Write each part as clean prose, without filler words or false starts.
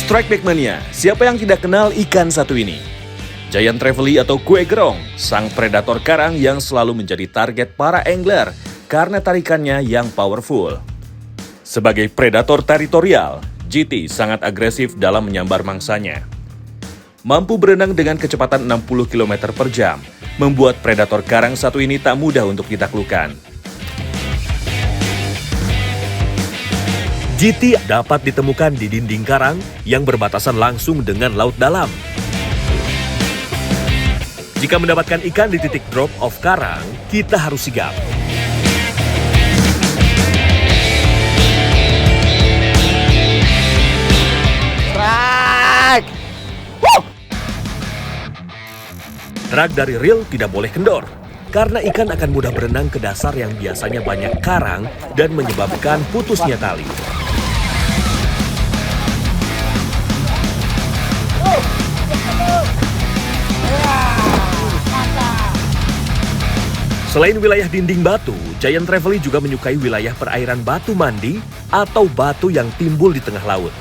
Strike Back Mania, siapa yang tidak kenal ikan satu ini? Giant Trevally atau kue gerong, sang predator karang yang selalu menjadi target para angler karena tarikannya yang powerful. Sebagai predator teritorial, GT sangat agresif dalam menyambar mangsanya. Mampu berenang dengan kecepatan 60 km per jam, membuat predator karang satu ini tak mudah untuk ditaklukkan. GT dapat ditemukan di dinding karang yang berbatasan langsung dengan laut dalam. Jika mendapatkan ikan di titik drop off karang, kita harus sigap. Strike! Drag dari reel tidak boleh kendor, karena ikan akan mudah berenang ke dasar yang biasanya banyak karang dan menyebabkan putusnya tali. Selain wilayah dinding batu, Giant Trevally juga menyukai wilayah perairan batu mandi atau batu yang timbul di tengah laut.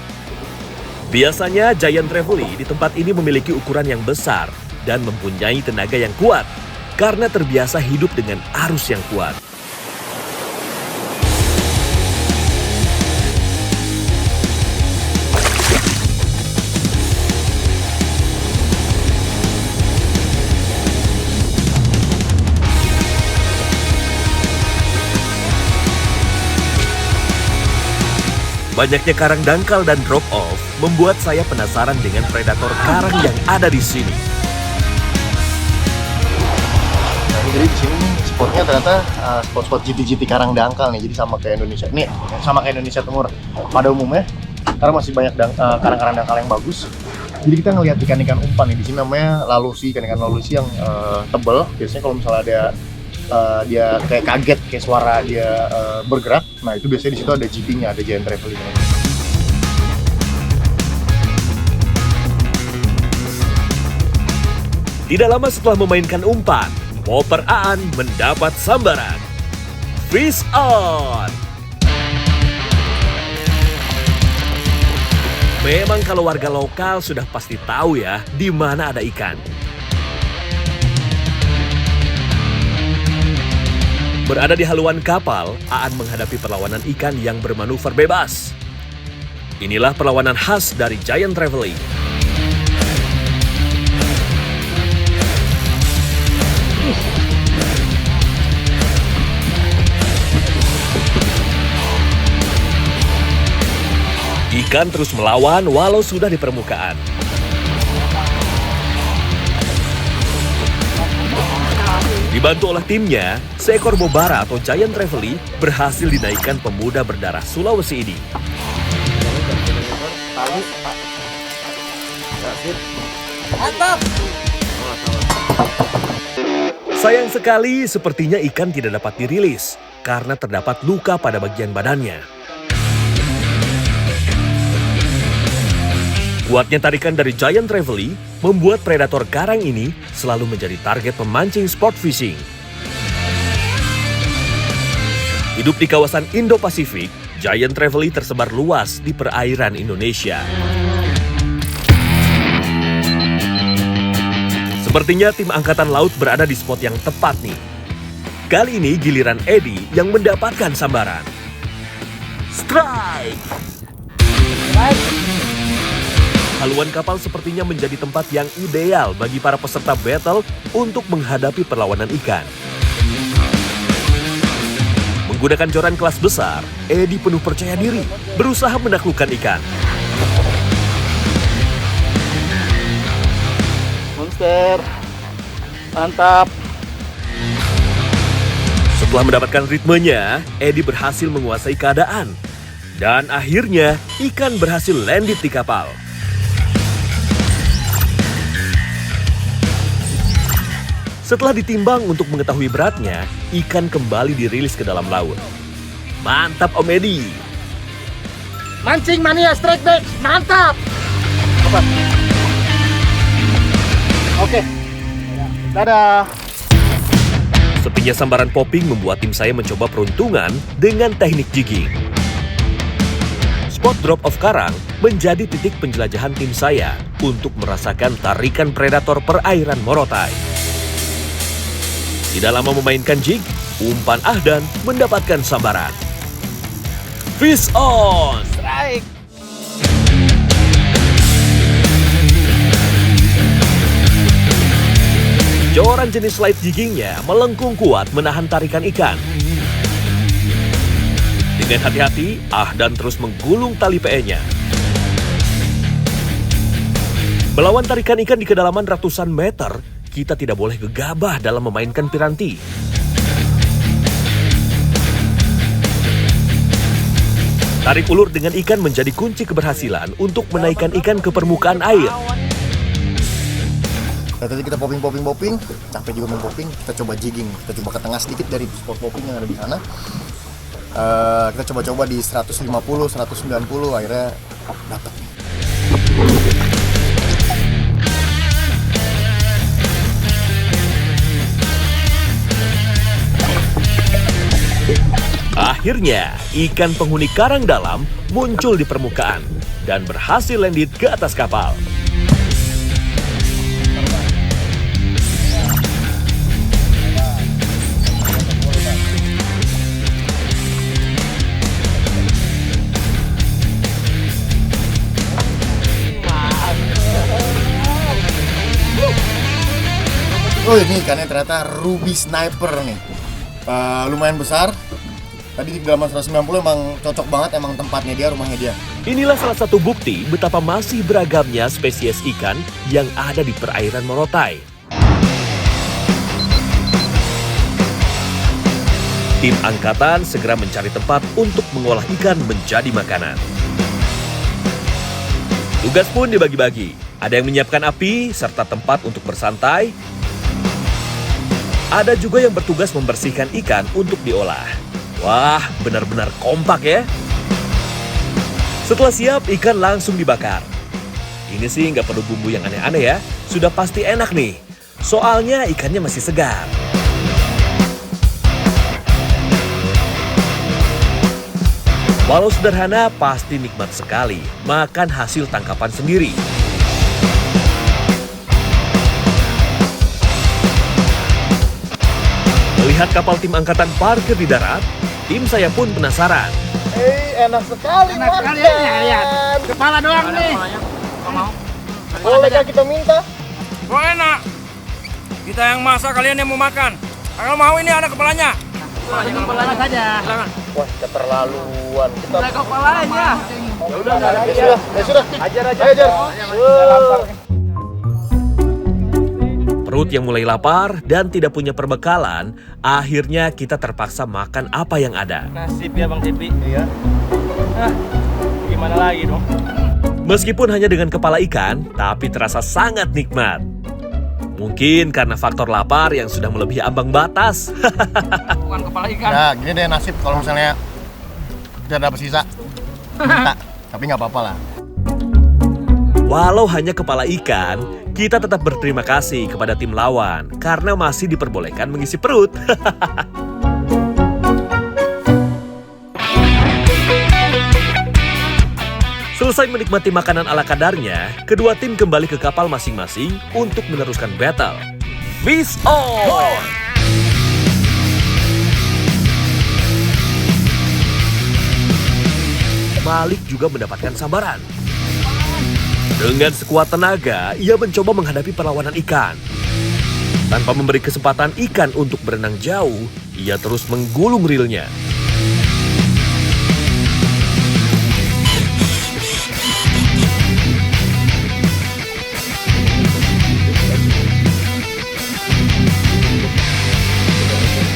Biasanya Giant Trevally di tempat ini memiliki ukuran yang besar dan mempunyai tenaga yang kuat karena terbiasa hidup dengan arus yang kuat. Banyaknya karang dangkal dan drop off membuat saya penasaran dengan predator karang yang ada di sini. Jadi di sini spotnya ternyata spot-spot GT karang dangkal nih. Jadi sama kayak Indonesia. Nih, sama kayak Indonesia Timur pada umumnya. Karena masih banyak karang-karang dangkal yang bagus. Jadi kita ngelihat ikan-ikan umpan nih. Di sini namanya lalusi, ikan-ikan lalusi yang tebel. Biasanya kalau misalnya ada dia kayak kaget, kayak suara dia bergerak. Nah itu biasanya di situ ada GT-nya, ada Giant Trevally. Tidak lama setelah memainkan umpan, Popper Aan mendapat sambaran. Fish on! Memang kalau warga lokal sudah pasti tahu ya di mana ada ikan. Berada di haluan kapal, Aan menghadapi perlawanan ikan yang bermanuver bebas. Inilah perlawanan khas dari Giant Trevally. Ikan terus melawan walau sudah di permukaan. Dibantu oleh timnya, seekor bobara atau Giant Trevally berhasil dinaikkan pemuda berdarah Sulawesi ini. Mantap! Sayang sekali, sepertinya ikan tidak dapat dirilis karena terdapat luka pada bagian badannya. Kuatnya tarikan dari Giant Trevally membuat predator karang ini selalu menjadi target pemancing sport fishing. Hidup di kawasan Indo-Pasifik, Giant Trevally tersebar luas di perairan Indonesia. Sepertinya tim Angkatan Laut berada di spot yang tepat nih. Kali ini giliran Eddie yang mendapatkan sambaran. Strike! Haluan kapal sepertinya menjadi tempat yang ideal bagi para peserta battle untuk menghadapi perlawanan ikan. Menggunakan joran kelas besar, Eddie penuh percaya diri berusaha menaklukkan ikan. Monster! Mantap! Setelah mendapatkan ritmenya, Eddie berhasil menguasai keadaan. Dan akhirnya, ikan berhasil landed di kapal. Setelah ditimbang untuk mengetahui beratnya, ikan kembali dirilis ke dalam laut. Mantap Om Eddie! Mancing mania strike back! Mantap! Oke. Dadah! Sepinya sambaran popping membuat tim saya mencoba peruntungan dengan teknik jigging. Spot drop off karang menjadi titik penjelajahan tim saya untuk merasakan tarikan predator perairan Morotai. Tidak lama memainkan jig, umpan Ahdan mendapatkan sambaran. Fish on! Strike. Joran jenis light jiggingnya melengkung kuat menahan tarikan ikan. Dengan hati-hati, Ahdan terus menggulung tali PE-nya. Melawan tarikan ikan di kedalaman ratusan meter, kita tidak boleh gegabah dalam memainkan piranti. Tarik ulur dengan ikan menjadi kunci keberhasilan untuk menaikkan ikan ke permukaan air. Tadi kita popping, capek juga main popping, kita coba jigging, kita coba ke tengah sedikit dari spot popping yang ada di sana. Kita coba-coba di 150, 190, akhirnya dapat. Akhirnya, ikan penghuni karang dalam muncul di permukaan dan berhasil landed ke atas kapal. Oh, ini ikannya ternyata ruby sniper nih. Lumayan besar. Tadi di kedalaman 190 emang cocok banget, emang tempatnya dia, rumahnya dia. Inilah salah satu bukti betapa masih beragamnya spesies ikan yang ada di perairan Morotai. Tim angkatan segera mencari tempat untuk mengolah ikan menjadi makanan. Tugas pun dibagi-bagi. Ada yang menyiapkan api serta tempat untuk bersantai. Ada juga yang bertugas membersihkan ikan untuk diolah. Wah, benar-benar kompak ya. Setelah siap, ikan langsung dibakar. Ini sih nggak perlu bumbu yang aneh-aneh ya. Sudah pasti enak nih. Soalnya ikannya masih segar. Walau sederhana, pasti nikmat sekali makan hasil tangkapan sendiri. Melihat kapal tim angkatan parkir di darat, tim saya pun penasaran. Enak sekali. Enak sekali ya, lihat. Kepala doang nih. Mau? Bolehkah kita minta? Oh enak. Kita yang masak, kalian yang mau makan. Kalau mau ini ada kepalanya. Kepalanya saja. Silakan. Wah, keterlaluan. Kita Ada kepalanya. ya sudah. Ajar. Perut yang mulai lapar dan tidak punya perbekalan, akhirnya kita terpaksa makan apa yang ada. Nasib ya Bang Tipi. Iya. Gimana lagi dong? Meskipun hanya dengan kepala ikan, tapi terasa sangat nikmat. Mungkin karena faktor lapar yang sudah melebihi ambang batas. Bukan kepala ikan. Ya, gini deh nasib kalau misalnya kita dapat sisa. Minta. Tapi nggak apa-apa lah. Walau hanya kepala ikan, kita tetap berterima kasih kepada tim lawan karena masih diperbolehkan mengisi perut. Selesai menikmati makanan ala kadarnya, kedua tim kembali ke kapal masing-masing untuk meneruskan battle. Fish on! Malik juga mendapatkan sambaran. Dengan sekuat tenaga, ia mencoba menghadapi perlawanan ikan. Tanpa memberi kesempatan ikan untuk berenang jauh, ia terus menggulung reelnya.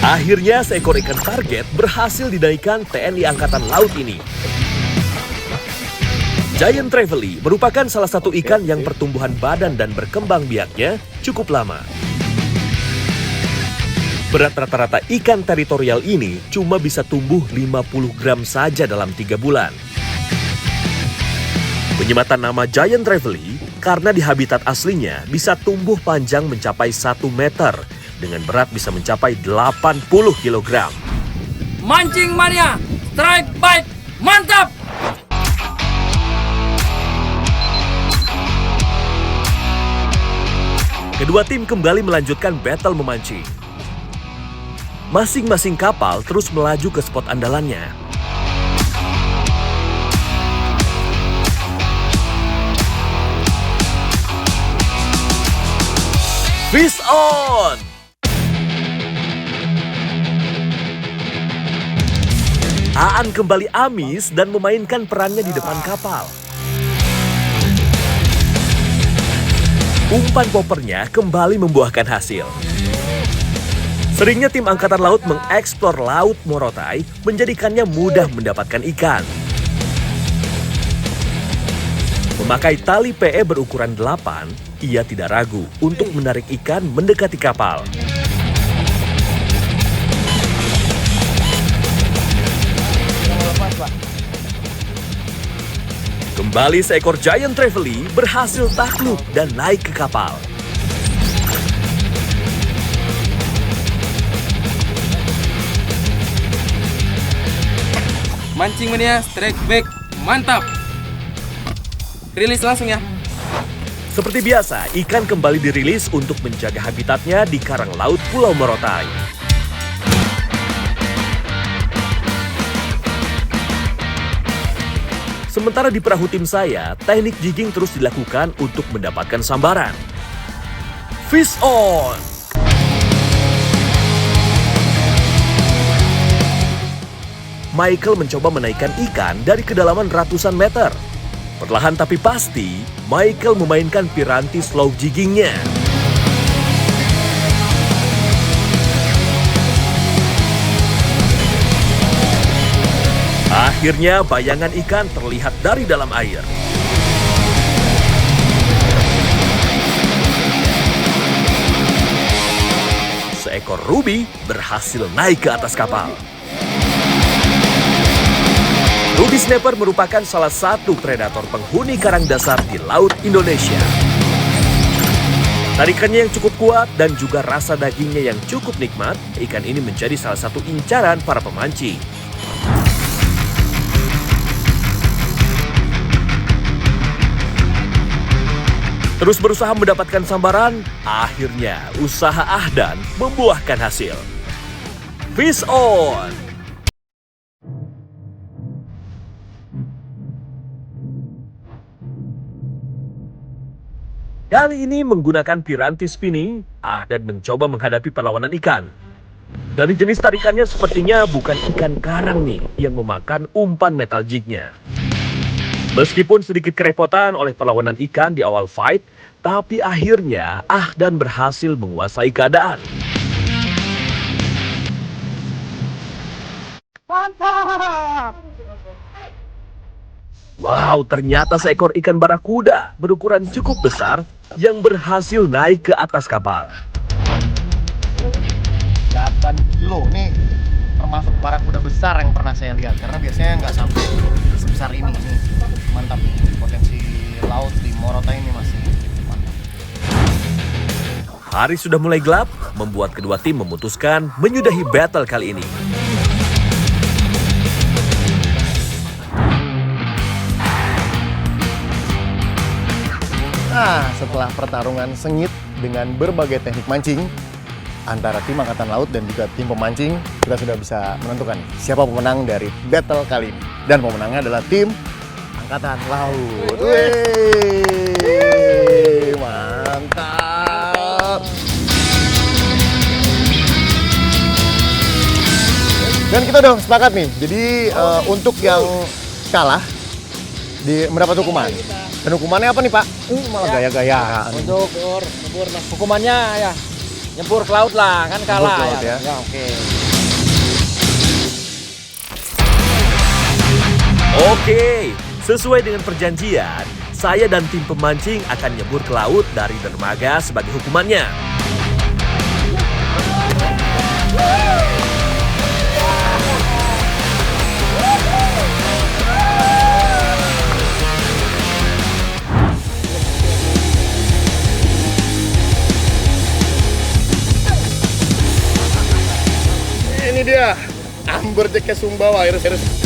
Akhirnya seekor ikan target berhasil dinaikkan TNI Angkatan Laut ini. Giant Trevally merupakan salah satu ikan yang pertumbuhan badan dan berkembang biaknya cukup lama. Berat rata-rata ikan teritorial ini cuma bisa tumbuh 50 gram saja dalam 3 bulan. Penyematan nama Giant Trevally karena di habitat aslinya bisa tumbuh panjang mencapai 1 meter dengan berat bisa mencapai 80 kg. Mancing mania, strike bite, mantap! Kedua tim kembali melanjutkan battle memancing. Masing-masing kapal terus melaju ke spot andalannya. Fish on! Aan kembali amis dan memainkan perannya di depan kapal. Umpan poppernya kembali membuahkan hasil. Seringnya tim Angkatan Laut mengeksplor Laut Morotai menjadikannya mudah mendapatkan ikan. Memakai tali PE berukuran 8, ia tidak ragu untuk menarik ikan mendekati kapal. Kembali seekor Giant Trevally berhasil takluk dan naik ke kapal. Mancing mania, strike back, mantap. Rilis langsung ya. Seperti biasa, ikan kembali dirilis untuk menjaga habitatnya di karang laut Pulau Morotai. Sementara di perahu tim saya, teknik jigging terus dilakukan untuk mendapatkan sambaran. Fish on! Michael mencoba menaikkan ikan dari kedalaman ratusan meter. Perlahan tapi pasti, Michael memainkan piranti slow jiggingnya. Akhirnya bayangan ikan terlihat dari dalam air. Seekor ruby berhasil naik ke atas kapal. Ruby snapper merupakan salah satu predator penghuni karang dasar di Laut Indonesia. Tarikannya yang cukup kuat dan juga rasa dagingnya yang cukup nikmat, ikan ini menjadi salah satu incaran para pemancing. Terus berusaha mendapatkan sambaran, akhirnya usaha Ahdan membuahkan hasil. Fish on! Kali ini menggunakan piranti spinning, Ahdan mencoba menghadapi perlawanan ikan. Dari jenis tarikannya sepertinya bukan ikan karang nih yang memakan umpan metal jignya. Meskipun sedikit kerepotan oleh perlawanan ikan di awal fight, tapi akhirnya Ahdan berhasil menguasai keadaan. Mantap! Wow, ternyata seekor ikan barakuda berukuran cukup besar yang berhasil naik ke atas kapal. 8 kilo nih termasuk barakuda besar yang pernah saya lihat, karena biasanya nggak sampai sebesar ini. Mantap nih, potensi laut di Morotai ini masih mantap. Hari sudah mulai gelap, membuat kedua tim memutuskan menyudahi battle kali ini. Nah, setelah pertarungan sengit dengan berbagai teknik mancing antara tim Angkatan Laut dan juga tim pemancing, kita sudah bisa menentukan siapa pemenang dari battle kali ini. Dan pemenangnya adalah tim Angkatan Laut. Wih, mantap. Dan kita udah sepakat nih. Jadi untuk yang kalah mendapat hukuman. Dan hukumannya apa nih, Pak? Malah gaya-gayaan. Untuk nyebur, hukumannya ya nyebur ke laut lah, kan kalah ke laut ya. Ya, oke. Oke, sesuai dengan perjanjian, saya dan tim pemancing akan nyebur ke laut dari dermaga sebagai hukumannya. Ini dia, Amberjack Sumbawa, iris-iris.